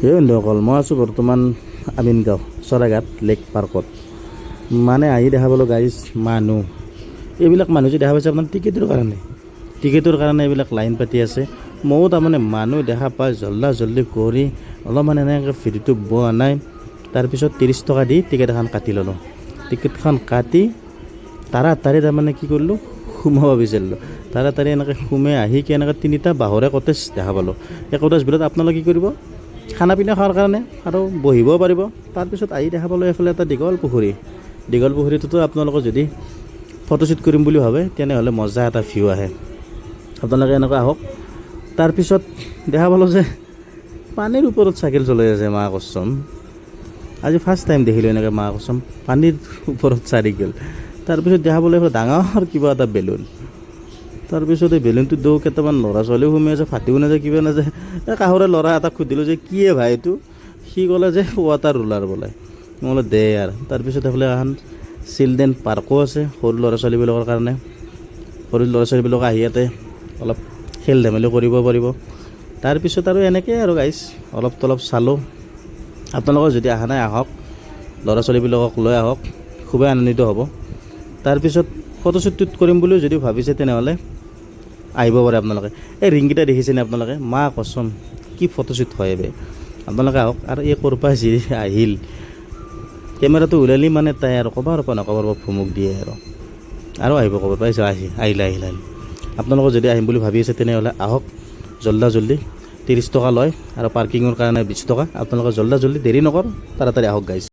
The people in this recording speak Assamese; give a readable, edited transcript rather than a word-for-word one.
এই বন্ধুসকল মই আছোঁ বৰ্তমান আমিনগাঁও চৰাইঘাট লেক পাৰ্কত। মানে আহি দেখা পালোঁ গাইজ মানুহ, এইবিলাক মানুহ যে দেখা পাইছে আপোনাৰ টিকেটৰ কাৰণে এইবিলাক লাইন পাতি আছে। ময়ো তাৰমানে মানুহ দেখা পাই জল্দি কৰি অলপমান এনেকৈ ভিডিঅ'টো বোৱা নাই। তাৰপিছত 30 টকা দি টিকেট এখন কাটি ল'লোঁ। টিকেটখন কাটি তাড়াতাড়ি তাৰমানে কি কৰিলোঁ, সোমাব বিচাৰিলোঁ। তাড়াতাড়ি এনেকৈ সোমাই আহি কি এনেকৈ 3টা বাঁহৰে কটেজ দেখা পালোঁ। এই কটেজ ভিতৰত আপোনালোকে কি কৰিব, খানা পিনা খোৱাৰ কাৰণে আৰু বহিবও পাৰিব। তাৰপিছত আহি দেখা পালোঁ এইফালে এটা দীঘল পুখুৰীটোতো আপোনালোকে যদি ফটোশ্বুট কৰিম বুলি ভাবে তেনেহ'লে মজা এটা ভিউ আহে। আপোনালোকে এনেকৈ আহক। তাৰপিছত দেখা পালোঁ যে পানীৰ ওপৰত চাইকেল চলাই আছে। মা কচম, আজি ফাৰ্ষ্ট টাইম দেখিলোঁ এনেকৈ। মা কচম, পানীৰ ওপৰত চাইকেল। তাৰপিছত দেখা পালোঁ এইফালে ডাঙৰ কিবা এটা বেলুন। তাৰপিছত এই বেলুনটো দিওঁ কেইটামান ল'ৰা ছোৱালীও সোমাই আছে, ফাটিও নাযায় কিবা নাযায়। এই কাষৰে ল'ৰা এটাক সুধিলোঁ যে কিয়ে ভাই এইটো, সি ক'লে যে ৱাটাৰ ৰুলাৰ বোলে। মই বোলো দে আৰু। তাৰপিছত এইফালে এখন চিলড্ৰেন পাৰ্কো আছে সৰু ল'ৰা ছোৱালীবিলাকৰ কাৰণে। সৰু ল'ৰা ছোৱালীবিলাক আহি ইয়াতে অলপ খেল ধেমালি কৰিব পাৰিব। তাৰপিছত আৰু এনেকৈ আৰু গাইজ অলপ তলপ চালোঁ। আপোনালোকৰ যদি অহা নাই আহক, ল'ৰা ছোৱালীবিলাকক লৈ আহক, খুবেই আনন্দিত হ'ব। তাৰপিছত ফটোশ্বুট কৰিম বুলিও যদি ভাবিছে তেনেহ'লে আহিব পাৰে আপোনালোকে। এই ৰিংকেইটা দেখিছেনে আপোনালোকে? মা কচম কি ফটোশ্বুট হয় বে। আপোনালোকে আহক। আৰু এই ক'ৰপা যি আহিল, কেমেৰাটো ওলালি মানে তাই আৰু ক'বাৰ পৰা ভুমুক দিয়ে আৰু আহিব ক'ব পাইছে। আহিলে আপোনালোকে যদি আহিম বুলি ভাবি আছে তেনেহ'লে আহক জল্দি। 30 টকা লয় আৰু পাৰ্কিঙৰ কাৰণে 20 টকা। আপোনালোকে জল্দি দেৰি নকৰ, তাড়াতাড়ি আহক গাইজ।